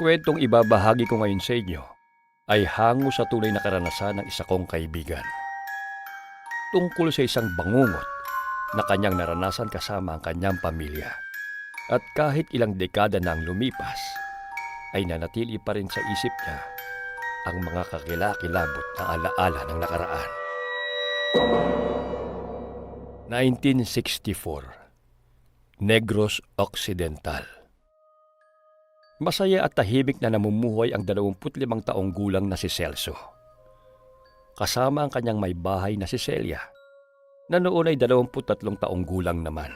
Ang kwentong ibabahagi ko ngayon sa inyo ay hango sa tunay na karanasan ng isa kong kaibigan. Tungkol sa isang bangungot na kanyang naranasan kasama ang kanyang pamilya. At kahit ilang dekada na ang lumipas, ay nanatili pa rin sa isip niya ang mga kakilakilabot na alaala ng nakaraan. 1964, Negros Occidental. Masaya at tahimik na namumuhay ang 25 taong gulang na si Celso. Kasama ang kanyang may bahay na si Celia, na noon ay 23 taong gulang naman.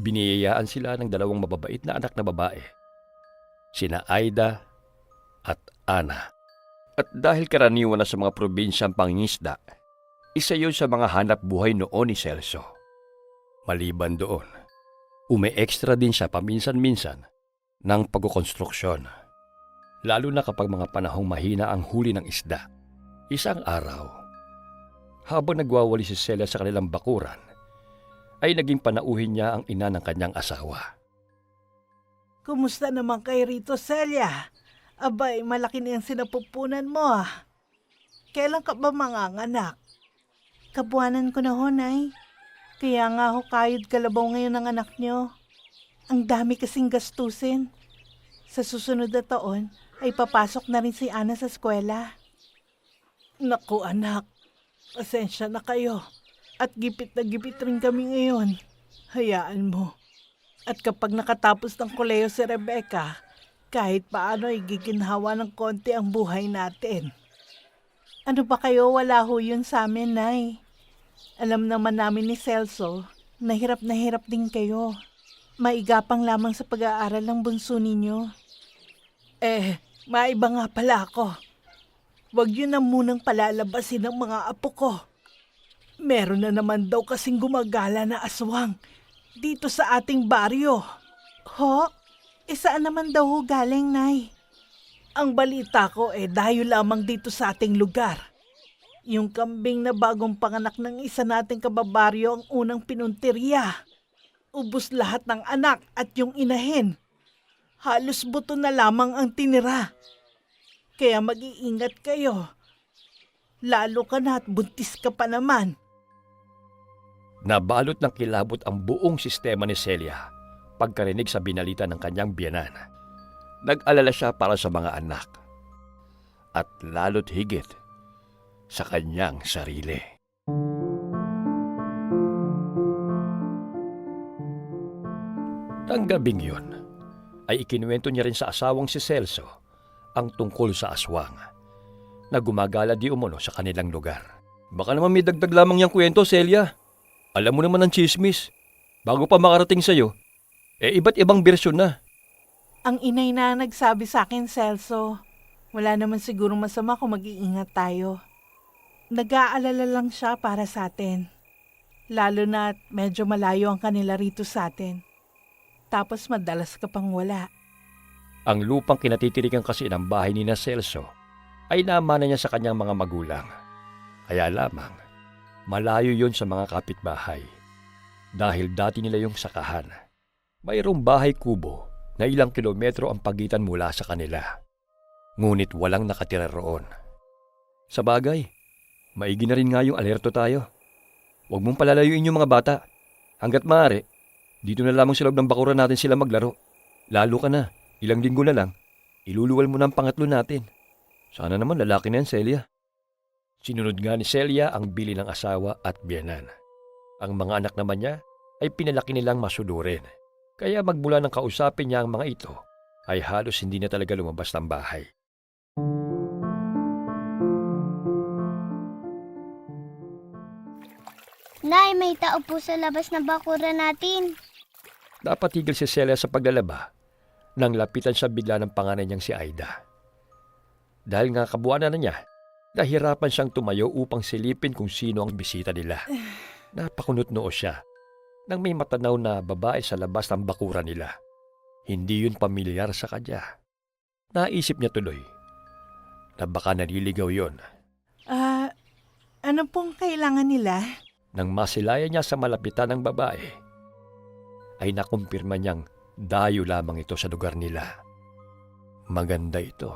Biniyayaan sila ng 2 mababait na anak na babae, sina Aida at Ana. At dahil karaniwan na sa mga probinsyang pangingisda, isa yun sa mga hanap buhay noon ni Celso. Maliban doon, umi-extra din siya paminsan-minsan ng pagkukonstruksyon, lalo na kapag mga panahong mahina ang huli ng isda. Isang araw, habang nagwawali si Celia sa kanilang bakuran, ay naging panauhin niya ang ina ng kanyang asawa. Kumusta naman kay rito, Celia? Abay, malaki na yung sinapupunan mo ah. Kailan ka ba manganganak? Kabuanan ko na ho, Nay. Kaya nga ho kayod kalabaw ngayon ng anak nyo. Ang dami kasing gastusin. Sa susunod na taon ay papasok na rin si Ana sa eskwela. Naku anak, pasensya na kayo. At gipit na gipit rin kami ngayon. Hayaan mo. At kapag nakatapos ng koleyo si Rebecca, kahit paano ay giginhawa ng konti ang buhay natin. Ano ba kayo, wala ho yun sa amin, Nay. Alam naman namin ni Celso na hirap din kayo. Maigapang lamang sa pag-aaral ng bunso ninyo. Maiba nga pala ako. Huwag yun na munang palalabasin ng mga apo ko. Meron na naman daw kasing gumagala na aswang dito sa ating baryo. Ho? Saan naman daw ho galing, Nay? Ang balita ko dayo lamang dito sa ating lugar. Yung kambing na bagong panganak ng isa nating kababaryo ang unang pinuntirya. Ubus lahat ng anak at yung inahin. Halos buto na lamang ang tinira. Kaya mag-iingat kayo. Lalo ka na at buntis ka pa naman. Nabalot ng kilabot ang buong sistema ni Celia pagkarinig sa binalita ng kanyang biyenan. Nag-alala siya para sa mga anak. At lalo't higit sa kanyang sarili. Ang gabing yun, ay ikinuwento niya rin sa asawang si Celso ang tungkol sa aswang na gumagala di umano sa kanilang lugar. Baka naman may dagdag lamang niyang kwento, Celia. Alam mo naman ang chismis. Bago pa makarating sa'yo, iba't ibang bersyon na. Ang inay na nagsabi sa akin, Celso. Wala naman sigurong masama kung mag-iingat tayo. Nag-aalala lang siya para sa atin. Lalo na medyo malayo ang kanila rito sa atin. Tapos madalas ka pang wala. Ang lupang kinatitirikan kasi ng bahay ni na Celso ay namana niya sa kanyang mga magulang. Kaya lamang, malayo yon sa mga kapitbahay. Dahil dati nila yung sakahan. Mayroong bahay kubo na ilang kilometro ang pagitan mula sa kanila. Ngunit walang nakatira roon. Sa bagay, maigi na rin nga yung alerto tayo. Huwag mong palalayuin yung mga bata. Hanggat maaari, dito na lamang sa loob ng bakuran natin sila maglaro. Lalo ka na, ilang linggo na lang, iluluwal mo na ang pangatlo natin. Sana naman lalaki na yan, Celia. Sinunod nga ni Celia ang bili ng asawa at biyenan. Ang mga anak naman niya ay pinalaki nilang masudurin. Kaya magmula ng kausapin niya ang mga ito, ay halos hindi na talaga lumabas ng bahay. Nay, may tao po sa labas na bakuran natin. Napatigil si Celia sa paglalaba nang lapitan siya bigla ng panganay niyang si Aida. Dahil nga kabuanan na niya, nahirapan siyang tumayo upang silipin kung sino ang bisita nila. Napakunot noo siya nang may matanaw na babae sa labas ng bakuran nila. Hindi yun pamilyar sa kanya. Naisip niya tuloy na baka naliligaw yun. Ano pong kailangan nila? Nang masilayan niya sa malapitan ng babae, ay nakumpirma niyang dayo lamang ito sa lugar nila. Maganda ito.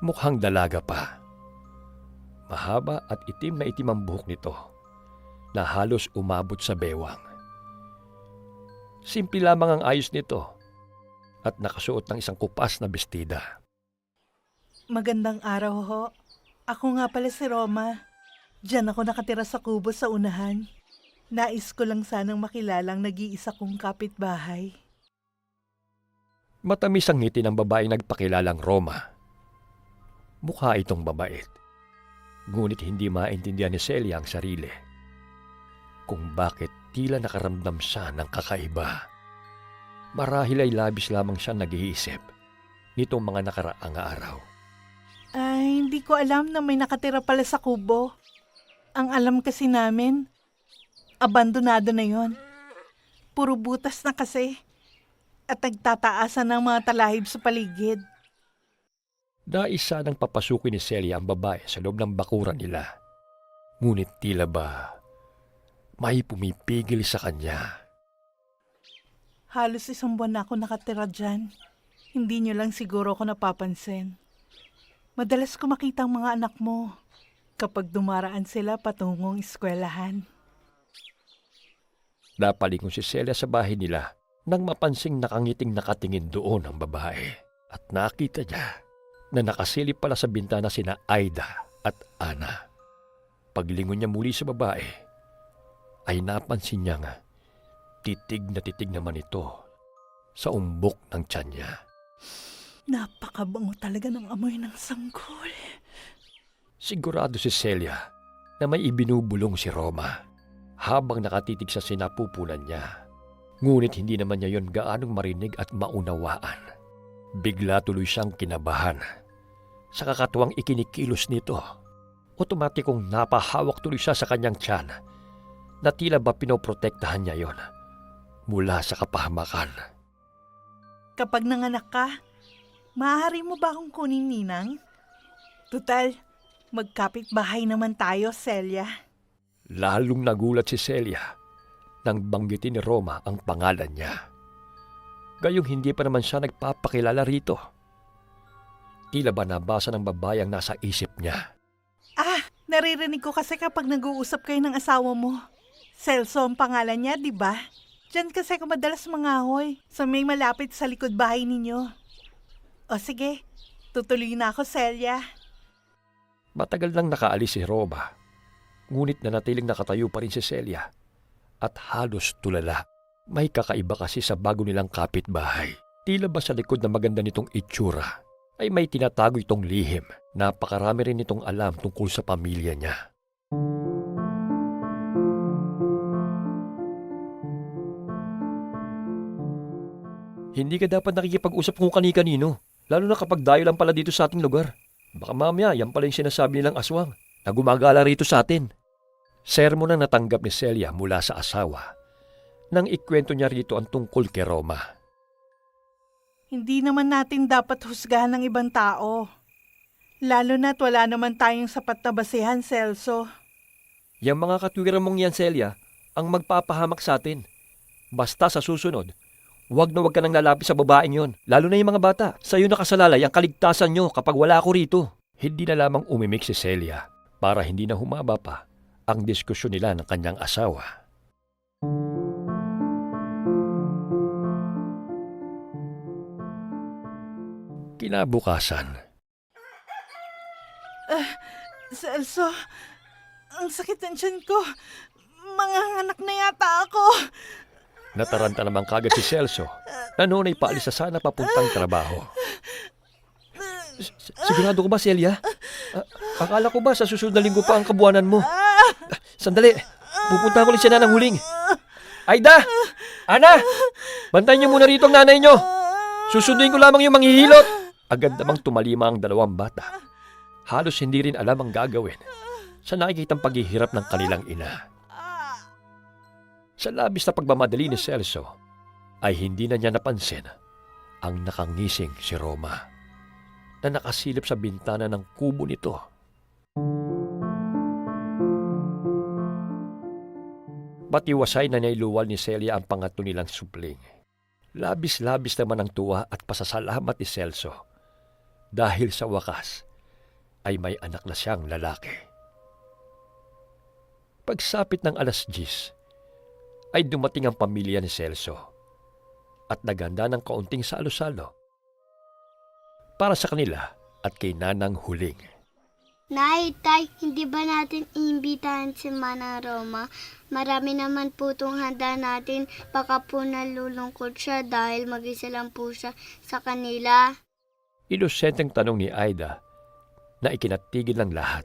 Mukhang dalaga pa. Mahaba at itim na itim ang buhok nito na halos umabot sa bewang. Simple lamang ang ayos nito at nakasuot ng isang kupas na bestida. Magandang araw ho. Ako nga pala si Roma. Diyan ako nakatira sa kubo sa unahan. Nais ko lang sanang makilalang nag-iisa kong kapitbahay. Matamis ang ngiti ng babaeng nagpakilalang Roma. Mukha itong mabait. Ngunit hindi maintindihan ni Celia ang sarili kung bakit tila nakaramdam siya ng kakaiba. Marahil ay labis lamang siya nag-iisip nitong mga nakaraang araw. Ay, hindi ko alam na may nakatira pala sa kubo. Ang alam kasi namin, abandonado na yon. Puro butas na kasi. At nagtataasan ng mga talahib sa paligid. Nais sanang papasukin ni Celia ang babae sa loob ng bakuran nila. Ngunit tila ba may pumipigil sa kanya. Halos 1 buwan na ako nakatira dyan. Hindi nyo lang siguro ako napapansin. Madalas ko makita ang mga anak mo kapag dumaraan sila patungong eskwelahan. Napalingon si Celia sa bahay nila nang mapansing nakangiting nakatingin doon ang babae. At nakita niya na nakasilip pala sa bintana sina Aida at Ana. Paglingon niya muli sa babae, ay napansin niya nga titig naman ito sa umbok ng tiyan niya. Napakabango talaga ng amoy ng sanggol. Sigurado si Celia na may ibinubulong si Roma habang nakatitig sa sinapupunan niya. Ngunit hindi naman niya yon gaanong marinig at maunawaan. Bigla tuloy siyang kinabahan. Sa kakatuwang ikinikilos nito, otomatikong napahawak tuloy siya sa kanyang tiyan na tila ba pinoprotektahan niya yon mula sa kapahamakan. Kapag nanganak ka, maaari mo ba akong kunin, Ninang? Tutal, magkapit-bahay naman tayo, Celia. Lalong nagulat si Celia nang banggitin ni Roma ang pangalan niya. Gayong hindi pa naman siya nagpapakilala rito. Tila ba nabasa ng babae ang nasa isip niya. Naririnig ko kasi kapag nag-uusap kayo ng asawa mo. Celso ang pangalan niya, di ba? Diyan kasi ako madalas mangahoy sa may malapit sa likod bahay ninyo. O sige, tutuloy na ako, Celia. Matagal nang nakaalis si Roma, ngunit nanatiling nakatayo pa rin si Celia at halos tulala. May kakaiba kasi sa bago nilang kapitbahay. Tila ba sa likod na maganda nitong itsura ay may tinatago itong lihim. Napakarami rin itong alam tungkol sa pamilya niya. Hindi ka dapat nakikipag-usap kung kani-kanino, lalo na kapag dayo lang pala dito sa ating lugar. Baka mamaya yan pala yung sinasabi nilang aswang na gumagala rito sa atin. Sermon na natanggap ni Celia mula sa asawa nang ikwento niya rito ang tungkol kay Roma. Hindi naman natin dapat husgahan ng ibang tao. Lalo na't wala naman tayong sapat na basehan, Celso. Yang mga katwiran mong yan, Celia, ang magpapahamak sa atin. Basta sa susunod, huwag na huwag ka nang lalapit sa babaeng yon, lalo na yung mga bata. Sa iyo nakasalalay ang kaligtasan nyo kapag wala ako rito. Hindi na lamang umimik si Celia para hindi na humaba pa ang diskusyon nila ng kanyang asawa. Kinabukasan, Celso, ang sakit ng tiyan ko. Manganganak na yata ako. nataranta naman kagad si Celso na noon ay paalis na sana papuntang trabaho. Sigurado ko ba, Celia? Akala ko ba sa susunod na linggo pa ang kabuwanan mo? Sandali, pupunta ko rin siya na ng huling. Aida! Ana! Bantayan niyo muna rito ang nanay niyo. Susunduin ko lamang yung manghihilot. Agad namang tumalima ang dalawang bata. Halos hindi rin alam ang gagawin sa nakikitang paghihirap ng kanilang ina. Sa labis na pagmamadali ni Celso, ay hindi na niya napansin ang nakangising si Roma na nakasilip sa bintana ng kubo nito. Batiwasay na nailuwal ni Celia ang pangatlo nilang supling. Labis-labis naman ang tuwa at pasasalamat ni Celso dahil sa wakas ay may anak na siyang lalaki. Pagsapit ng 10:00 ay dumating ang pamilya ni Celso at naganda ng kaunting salo-salo para sa kanila at kay Nanang Huling. Nay, Tay, hindi ba natin iimbitahan si Manang Roma? Marami naman po itong handa natin. Baka po nalulungkot siya dahil mag-isa lang po siya sa kanila. Inosenteng tanong ni Aida na ikinatigil ng lahat.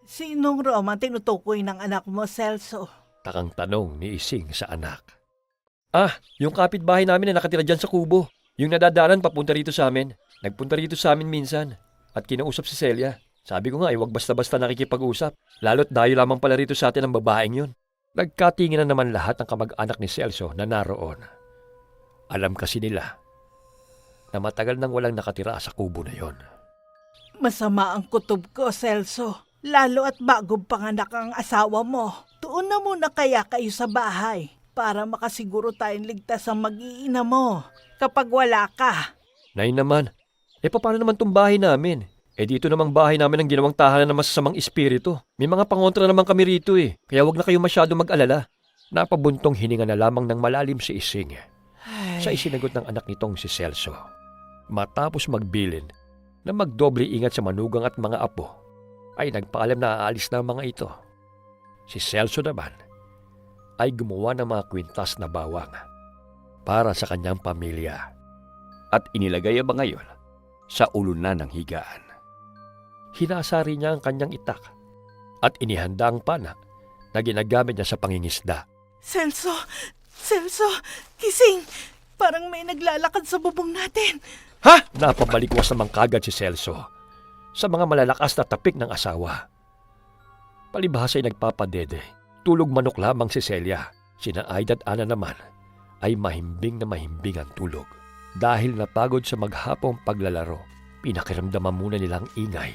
Sinong Roma tinutukoy ng anak mo, Celso? Takang tanong ni Ising sa anak. Yung kapitbahay namin na nakatira dyan sa kubo. Yung nadadaran papunta rito sa amin. Nagpunta rito sa amin minsan at kinausap si Celia. Sabi ko nga, huwag basta-basta nakikipag-usap. Lalo't dayo lamang pala rito sa atin ang babaeng yun. Nagkatingin na naman lahat ng kamag-anak ni Celso na naroon. Alam kasi nila na matagal nang walang nakatira sa kubo na yon. Masama ang kutob ko, Celso. Lalo at bago panganak ang asawa mo. Doon na muna kaya kayo sa bahay para makasiguro tayong ligtas ang mag-iina mo kapag wala ka. Nay naman, paano naman tong bahay namin? Dito namang bahay namin ang ginawang tahanan ng masasamang espiritu. May mga pangontra naman kami rito kaya wag na kayo masyado mag-alala. Napabuntong hininga na lamang ng malalim si Ising sa isinagot ng anak nitong si Celso. Matapos magbilin na magdoble ingat sa manugang at mga apo, ay nagpaalam na aalis na ang mga ito. Si Celso naman ay gumawa ng mga kwintas na bawang para sa kanyang pamilya at inilagay ang mga yon sa ulunan ng higaan. Hinasari niya ang kanyang itak at inihanda ang pana na ginagamit niya sa pangingisda. Celso! Celso! Gising! Parang may naglalakad sa bubong natin. Ha? Napabalikwas naman kagad si Celso sa mga malalakas na tapik ng asawa. Palibhasa ay nagpapadede. Tulog manok lamang si Celia. Sina Aida at Ana naman ay mahimbing na mahimbing ang tulog. Dahil napagod sa maghapong paglalaro, pinakiramdaman muna nilang ingay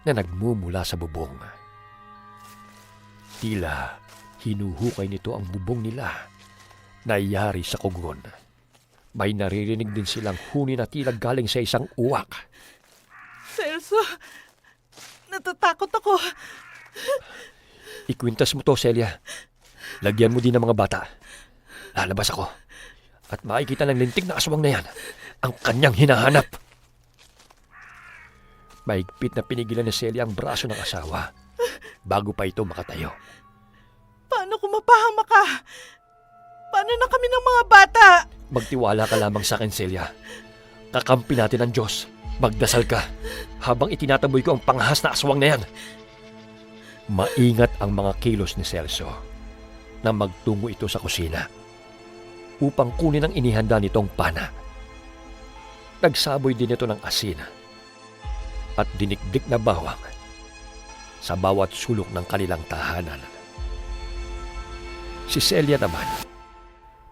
na nagmumula sa bubong. Tila hinuhukay nito ang bubong nila na yari sa kugon. May naririnig din silang huni na tila galing sa isang uwak. Celso! Natatakot ako. Ikwintas mo to, Celia. Lagyan mo din ng mga bata. Lalabas ako. At makikita ng lintik na aswang na yan ang kanyang hinahanap. Mahigpit na pinigilan ni Celia ang braso ng asawa bago pa ito makatayo. Paano kung mapahama ka? Paano na kami ng mga bata? Magtiwala ka lamang sa akin, Celia. Kakampi natin ang Diyos. Magdasal ka habang itinataboy ko ang panghas na aswang na yan. Maingat ang mga kilos ni Celso na magtungo ito sa kusina upang kunin ang inihanda nitong pana. Nagsaboy din ito ng asin at dinikdik na bawang sa bawat sulok ng kanilang tahanan. Si Celia naman,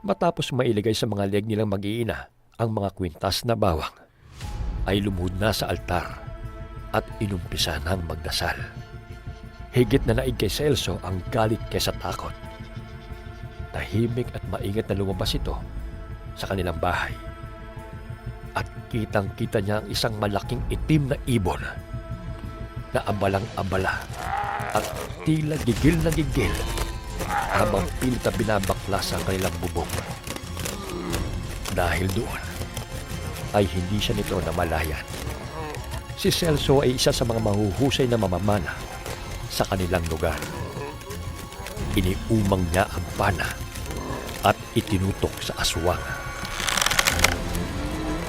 matapos mailigay sa mga leg nilang mag-iina ang mga kwintas na bawang, ay lumuhod na sa altar at inumpisa ng magdasal. Higit na naig kay Celso ang galit kaysa takot. Tahimik at maingat na lumabas ito sa kanilang bahay. At kitang-kita niya ang isang malaking itim na ibon na abalang-abala at tila gigil na gigil habang pilit na binabaklas ang kanilang bubong. Dahil doon ay hindi siya nito namalayan. Si Celso ay isa sa mga mahuhusay na mamamana sa kanilang lugar. Iniumang niya ang pana at itinutok sa aswang.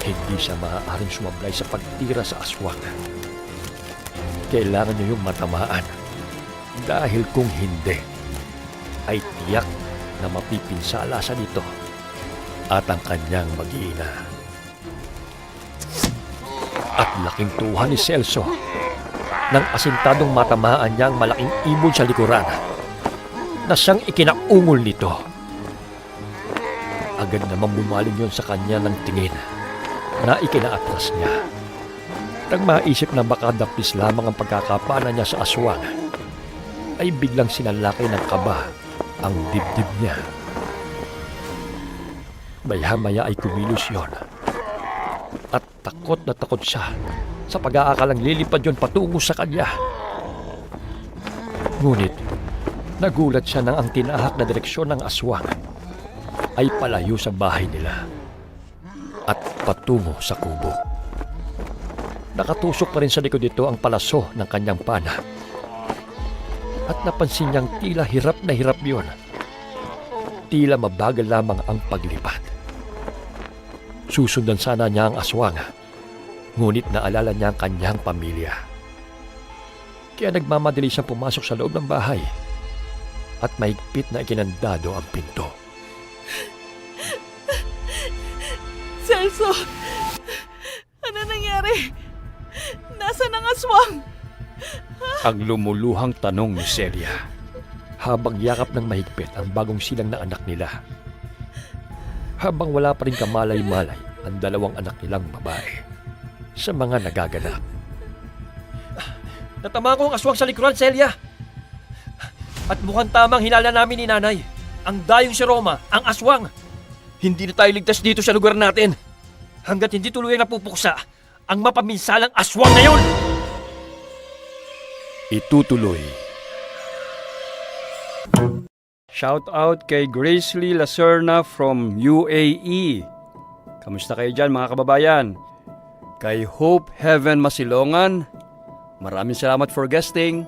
Hindi siya maaaring sumablay sa pagtira sa aswang. Kailangan niya yung matamaan dahil kung hindi, ay tiyak na mapipinsala siya nito at ang kanyang mag-iina. At laking tuwa ni Celso nang asintadong matamaan niya ang malaking ibon sa likuran na siyang ikinaungol nito. Agad naman bumaling yon sa kanya ng tingin na ikinaatras niya. Nang maisip na baka dapis lamang ang pagkakapana niya sa aswang, ay biglang sinalakay ng kaba ang dibdib niya. Maya-maya ay kumilos yon. At takot na takot siya sa pag-aakalang lilipad yon patungo sa kanya. Ngunit, nagulat siya nang ang tinahak na direksyon ng aswang ay palayo sa bahay nila at patungo sa kubo. Nakatusok pa rin sa likod nito ang palaso ng kanyang pana. At napansin niyang tila hirap na hirap yon. Tila mabagal lamang ang paglipad. Susundan sana niya ang aswang, ngunit naalala niya ang kanyang pamilya. Kaya nagmamadali siyang pumasok sa loob ng bahay at mahigpit na ikinandado ang pinto. Celso! Ano nangyari? Nasaan ang aswang? Ang lumuluhang tanong ni Celia habang yakap ng mahigpit ang bagong silang na anak nila. Habang wala pa rin kamalay-malay ang dalawang anak nilang babae sa mga nagaganap. Natama ko ang aswang sa likuran, Celia. At mukhang tamang hinala namin ni nanay. Ang dayong si Roma, ang aswang. Hindi na tayo ligtas dito sa lugar natin hanggat hindi tuluyang napupuksa ang mapaminsalang aswang na yun. Itutuloy. Shout out kay Grace Lee Lacerna from UAE. Kamusta kayo dyan mga kababayan? Kay Hope Heaven Masilongan, maraming salamat for guesting.